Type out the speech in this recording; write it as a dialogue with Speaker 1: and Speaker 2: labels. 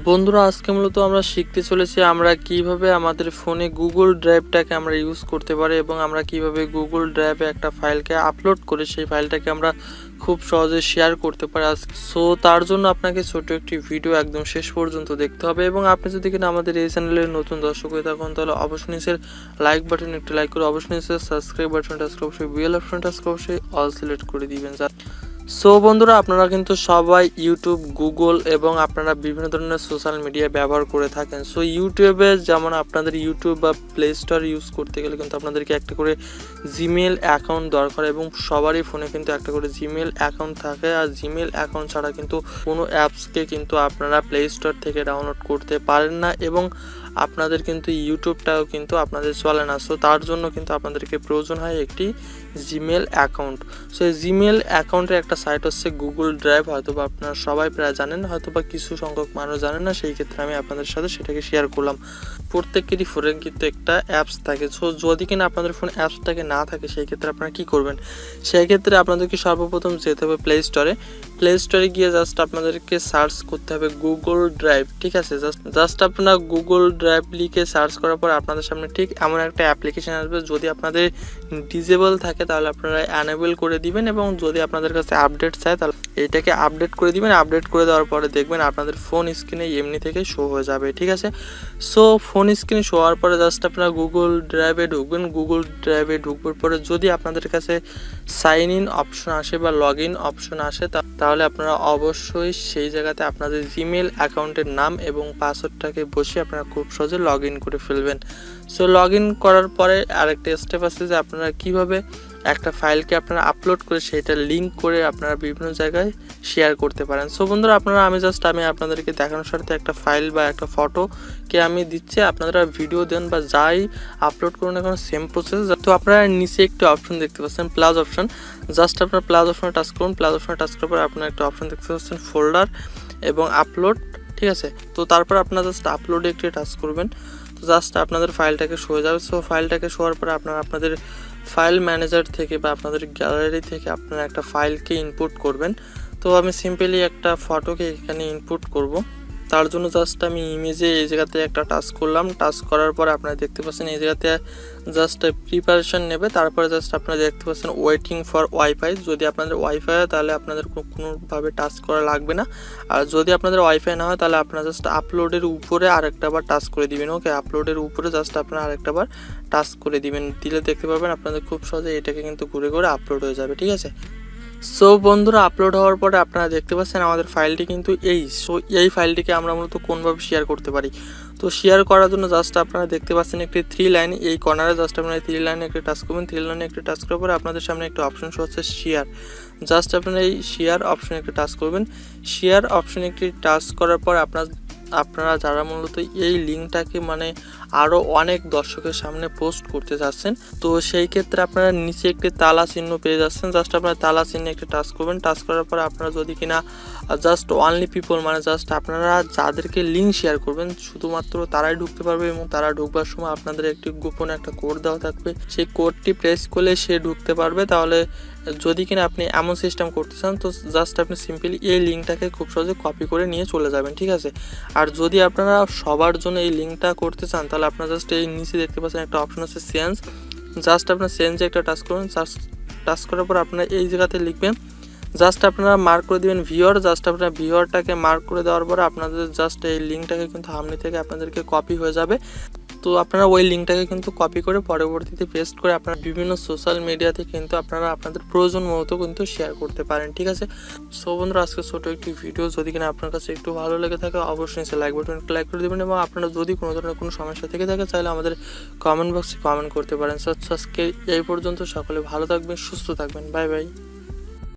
Speaker 1: বন্ধুরা আজকে মূলত আমরা শিখতে চলেছি আমরা কিভাবে আমাদের ফোনে গুগল ড্রাইভটাকে আমরা ইউজ করতে পারি এবং আমরা কিভাবে গুগল ড্রাইভে একটা ফাইলকে আপলোড করে সেই ফাইলটাকে আমরা খুব সহজে শেয়ার করতে পারি। সো তার জন্য আপনাকে ছোট একটি ভিডিও একদম শেষ পর্যন্ত দেখতে হবে এবং আপনি যদি কিনা আমাদের এই চ্যানেলের নতুন দর্শক হয়ে থাকুন তাহলে অবশ্যই নিচের লাইক বাটন একটি লাইক করে অবশ্যই নিচের সাবস্ক্রাইব বাটনটা অবশ্যই বেল অপশনটা অবশ্যই অল সিলেক্ট করে দিবেন। সো বন্ধুরা আপনারা কিন্তু সবাই ইউটিউব গুগল এবং আপনারা বিভিন্ন ধরনের সোশ্যাল মিডিয়া ব্যবহার করে থাকেন। সো ইউটিউবে যেমন আপনাদের ইউটিউব বা প্লে স্টোর ইউজ করতে গেলে কিন্তু আপনাদেরকে একটা করে জিমেল অ্যাকাউন্ট দরকার এবং সবারই ফোনে কিন্তু একটা করে জিমেল অ্যাকাউন্ট থাকে। আর জিমেল অ্যাকাউন্ট ছাড়া কিন্তু কোনো অ্যাপসকে কিন্তু আপনারা প্লে স্টোর থেকে ডাউনলোড করতে পারেন না এবং আপনাদের কিন্তু ইউটিউবটাও কিন্তু আপনাদের চলে না। সো তার জন্য কিন্তু আপনাদেরকে প্রয়োজন হয় একটি জিমেল অ্যাকাউন্ট। সো এই জিমেল অ্যাকাউন্টের একটা সাইট হচ্ছে গুগল ড্রাইভ, হয়তো বা আপনারা সবাই প্রায় জানেন, হয়তো বা কিছু সংখ্যক মানুষ জানেন না, সেই ক্ষেত্রে আমি আপনাদের সাথে সেটাকে শেয়ার করলাম। প্রত্যেকেরই ফোনে কিন্তু একটা অ্যাপস থাকে। সো যদি কিনা আপনাদের ফোনে অ্যাপসটাকে না থাকে সেই ক্ষেত্রে আপনারা কী করবেন, সেই ক্ষেত্রে আপনাদেরকে সর্বপ্রথম যেতে হবে প্লে স্টোরে গিয়ে জাস্ট আপনাদেরকে সার্চ করতে হবে গুগল ড্রাইভ। ঠিক আছে, জাস্ট আপনারা গুগল ড্রাইভ লিখে সার্চ করার পর আপনাদের সামনে ঠিক এমন একটা অ্যাপ্লিকেশন আসবে। যদি আপনাদের ডিজেবল থাকে তাহলে আপনারা অ্যানেবল করে দিবেন এবং যদি আপনাদের কাছে আপডেট চায় তাহলে এইটাকে আপডেট করে দিবেন। আপডেট করে দেওয়ার পরে দেখবেন আপনাদের ফোন স্ক্রিনে এমনি থেকে শো হয়ে যাবে। ঠিক আছে, সো ফোন স্ক্রিনে শো হওয়ার পরে জাস্ট আপনারা গুগল ড্রাইভে ঢুকবেন। গুগল ড্রাইভে ঢুকবার পরে যদি আপনাদের কাছে সাইন ইন অপশন আসে বা লগ ইন অপশন আসে তাহলে আপনারা অবশ্যই সেই জায়গাতে আপনাদের জিমেল অ্যাকাউন্টের নাম এবং পাসওয়ার্ডটাকে বসিয়ে আপনারা খুব সহজে লগ ইন করে ফেলবেন। সো লগ ইন করার পরে আরেকটা স্টেপ আছে যে আপনারা কিভাবে একটা ফাইলকে আপনারা আপলোড করে সেটা লিঙ্ক করে আপনারা বিভিন্ন জায়গায় শেয়ার করতে পারেন। সো বন্ধুরা আমি আপনাদেরকে দেখানোর সাথে একটা ফাইল বা একটা ফটোকে আমি দিচ্ছি, আপনারা ভিডিও দেন বা যাই আপলোড করুন এখন সেম প্রসেস। তো আপনারা নিচে একটি অপশন দেখতে পাচ্ছেন প্লাস অপশন, জাস্ট আপনারা প্লাস অপশনে টাচ করুন। প্লাস অপশনে টাচ করার পর আপনারা একটা অপশন দেখতে পাচ্ছেন ফোল্ডার এবং আপলোড। ঠিক আছে, তো তারপর আপনারা জাস্ট আপলোডে একটি টাচ করবেন। তো জাস্ট আপনাদের ফাইলটাকে শো হয়ে যাবে। সো ফাইলটাকে শোয়ার পরে আপনারা আপনাদের ফাইল ম্যানেজার থেকে বা আপনাদের গ্যালারি থেকে আপনারা একটা ফাইলকে ইনপুট করবেন। তো আমি সিম্পলি একটা ফটোকে এখানে ইনপুট করব। তার জন্য জাস্ট আমি ইমেজে এই জায়গাতে একটা টাচ করলাম। টাচ করার পরে আপনারা দেখতে পাচ্ছেন এই জায়গাতে জাস্ট প্রিপারেশন নেবে। তারপরে জাস্ট আপনারা দেখতে পাচ্ছেন ওয়েটিং ফর ওয়াইফাই। যদি আপনাদের ওয়াইফাই হয় তাহলে আপনাদের কোনোভাবে টাচ করা লাগবে না, আর যদি আপনাদের ওয়াইফাই না হয় তাহলে আপনারা জাস্ট আপলোডের উপরে আরেকটা বার টাচ করে দিবেন। ওকে, আপলোডের উপরে জাস্ট আপনারা আরেকটা বার টাচ করে দিবেন, দিলে দেখতে পাবেন আপনাদের খুব সহজে এটাকে কিন্তু ঘুরে ঘুরে আপলোড হয়ে যাবে। ঠিক আছে, সো বন্ধুরা আপলোড হওয়ার পরে আপনারা দেখতে পাচ্ছেন আমাদের ফাইলটি কিন্তু এই ফাইলটিকে আমরা মূলত কোনভাবে শেয়ার করতে পারি। তো শেয়ার করার জন্য জাস্ট আপনারা দেখতে পাচ্ছেন একটি 3 লাইন, এই কর্নারে জাস্ট আপনারা 3 লাইনে একটি টাচ করবেন। 3 লাইনে একটি টাচ করার পরে আপনাদের সামনে একটা অপশন শো হচ্ছে শেয়ার। জাস্ট আপনারা এই শেয়ার অপশনে একটি টাচ করবেন। শেয়ার অপশনে একটি টাচ করার পর আপনারা যারা মূলত এই লিঙ্কটাকে আরও অনেক দর্শকের সামনে পোস্ট করতে যাচ্ছেন, তো সেই ক্ষেত্রে আপনারা নিচে একটি তালা চিহ্ন পেয়ে যাচ্ছেন। জাস্ট আপনারা তালা চিহ্নে একটি টাচ করবেন। টাচ করার পর আপনারা যদি কিনা জাস্ট অনলি পিপল জাস্ট আপনারা যাদেরকে লিঙ্ক শেয়ার করবেন শুধুমাত্র তারাই ঢুকতে পারবে এবং তারা ঢুকবার সময় আপনাদের একটি গোপন একটা কোড দেওয়া থাকবে, সেই কোডটি প্রেস করলে সে ঢুকতে পারবে। তাহলে যদি কিনা আপনি এমন সিস্টেম করতে চান তো জাস্ট আপনি সিম্পলি এই লিঙ্কটাকে খুব সহজে কপি করে নিয়ে চলে যাবেন। ঠিক আছে, আর যদি আপনারা সবার জন্য এই লিঙ্কটা করতে চান তাহলে আপনারা জাস্ট এই নিচে দেখতে পাচ্ছেন একটা অপশন আছে চেঞ্জ। জাস্ট আপনার চেঞ্জে একটা টাচ করুন। টাচ করার পর আপনারা এই জায়গাতে লিখবেন, জাস্ট আপনারা মার্ক করে দিবেন ভিওর। জাস্ট আপনারা ভিওরটাকে মার্ক করে দেওয়ার পরে আপনাদের জাস্ট এই লিঙ্কটাকে কিন্তু সামনে থেকে আপনাদেরকে কপি হয়ে যাবে। তো আপনারা ওই লিঙ্কটাকে কিন্তু কপি করে পরবর্তীতে পেস্ট করে আপনারা বিভিন্ন সোশ্যাল মিডিয়াতে কিন্তু আপনারা আপনাদের প্রয়োজন মতো কিন্তু শেয়ার করতে পারেন। ঠিক আছে, সো বন্ধুরা আজকে ছোট একটি ভিডিও, যদি কিনা আপনার কাছে একটু ভালো লেগে থাকে অবশ্যই সে লাইক বাটন লাইক করে দেবেন এবং আপনারা যদি কোনো ধরনের কোনো সমস্যা থেকে থাকে চাইলে আমাদের কমেন্ট বক্সে কমেন্ট করতে পারেন। সো আজকে এই পর্যন্ত, সকলে ভালো থাকবেন, সুস্থ থাকবেন, বাই বাই।